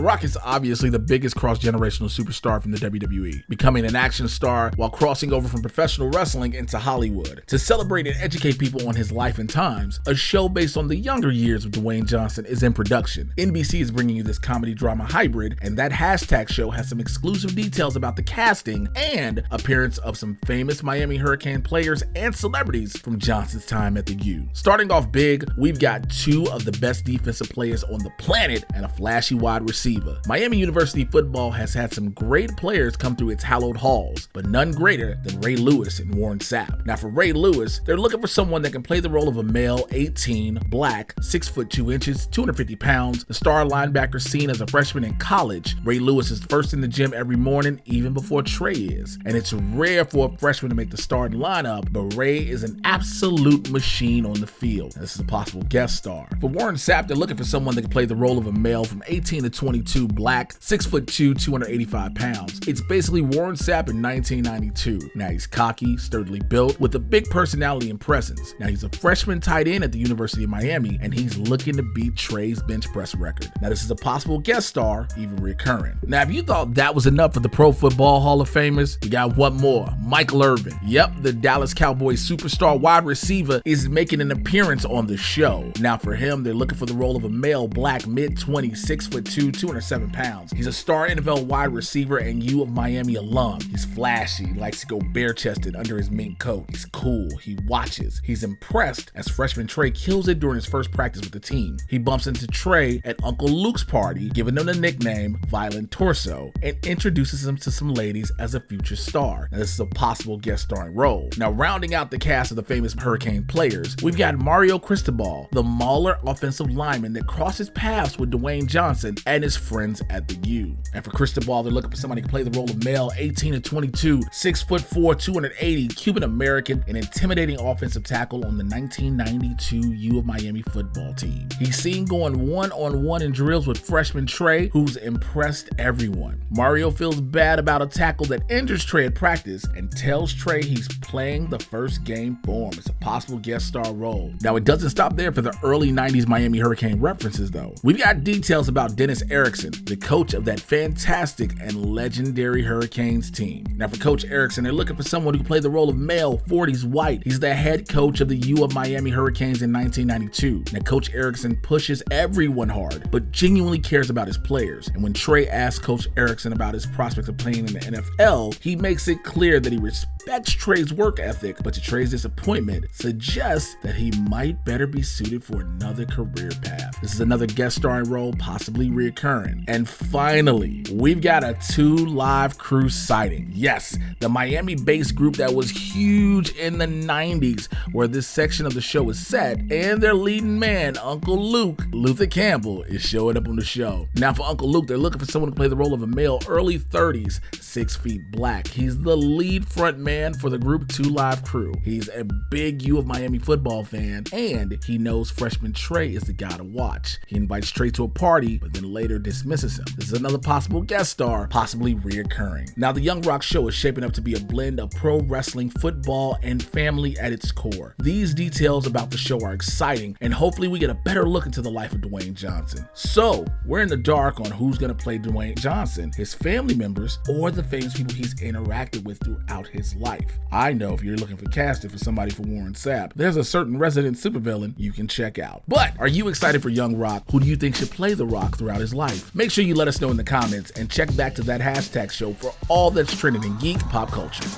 Rock is obviously the biggest cross-generational superstar from the WWE, becoming an action star while crossing over from professional wrestling into Hollywood. To celebrate and educate people on his life and times, a show based on the younger years of Dwayne Johnson is in production. NBC is bringing you this comedy drama hybrid, and that hashtag show has some exclusive details about the casting and appearance of some famous Miami Hurricane players and celebrities from Johnson's time at the U. Starting off big, we've got two of the best defensive players on the planet and a flashy wide receiver. Miami University football has had some great players come through its hallowed halls, but none greater than Ray Lewis and Warren Sapp. Now for Ray Lewis, they're looking for someone that can play the role of a male, 18, black, 6 foot 2 inches, 250 pounds, the star linebacker seen as a freshman in college. Ray Lewis is first in the gym every morning, even before Trey is. And it's rare for a freshman to make the starting lineup, but Ray is an absolute machine on the field. This is a possible guest star. For Warren Sapp, they're looking for someone that can play the role of a male from 18 to 22, black, 6 foot 2, 285 pounds. It's basically Warren Sapp in 1992. Now he's cocky, sturdily built, with a big personality and presence. Now he's a freshman tight end at the University of Miami, and he's looking to beat Trey's bench press record. Now this is a possible guest star, even recurring. Now if you thought that was enough for the Pro Football Hall of Famers, you got one more, Michael Irvin. Yep, the Dallas Cowboys superstar wide receiver is making an appearance on the show. Now for him, they're looking for the role of a male, black, mid-20s, 6 foot 2, 207 pounds. He's a star NFL wide receiver and U of Miami alum. He's flashy, likes to go bare-chested under his mink coat. He's cool, he watches. He's impressed as freshman Trey kills it during his first practice with the team. He bumps into Trey at Uncle Luke's party, giving him the nickname Violent Torso, and introduces him to some ladies as a future star. Now this is a possible guest starring role. Now rounding out the cast of the famous Hurricane players, we've got Mario Cristobal, the mauler offensive lineman that crosses paths with Dwayne Johnson and his friends at the U. And for Cristobal, they're looking for somebody to play the role of male, 18 to 22, 6 foot 4, 280, Cuban American, and intimidating offensive tackle on the 1992 U of Miami football team. He's seen going one-on-one in drills with freshman Trey, who's impressed everyone. Mario feels bad about a tackle that injures Trey at practice and tells Trey he's playing the first game for him. It's a possible guest star role. Now it doesn't stop there for the early 90s Miami Hurricane references though. We've got details about Dennis Erickson, the coach of that fantastic and legendary Hurricanes team. Now for Coach Erickson, they're looking for someone who can play the role of male, 40s white. He's the head coach of the U of Miami Hurricanes in 1992. Now Coach Erickson pushes everyone hard, but genuinely cares about his players. And when Trey asks Coach Erickson about his prospects of playing in the NFL, he makes it clear that he respects Trey's work ethic, but to Trey's disappointment, suggests that he might better be suited for another career path. This is another guest starring role, possibly reoccurring. And finally, we've got a 2 Live Crew sighting. Yes, the Miami-based group that was huge in the 90s, where this section of the show is set, and their leading man, Uncle Luke, Luther Campbell, is showing up on the show. Now for Uncle Luke, they're looking for someone to play the role of a male, early 30s, 6 feet black. He's the lead front man for the group 2 Live Crew. He's a big U of Miami football fan, and he knows freshman Trey is the guy to watch. He invites Trey to a party, but then later dismisses him. This is another possible guest star, possibly reoccurring. Now the Young Rock show is shaping up to be a blend of pro wrestling, football, and family at its core. These details about the show are exciting, and hopefully we get a better look into the life of Dwayne Johnson. So we're in the dark on who's gonna play Dwayne Johnson, his family members, or the famous people he's interacted with throughout his life. I know if you're looking for casting for somebody for Warren Sapp, there's a certain resident supervillain you can check out. But are you excited for Young Rock? Who do you think should play The Rock throughout his life? Make sure you let us know in the comments and check back to that hashtag show for all that's trending in geek pop culture.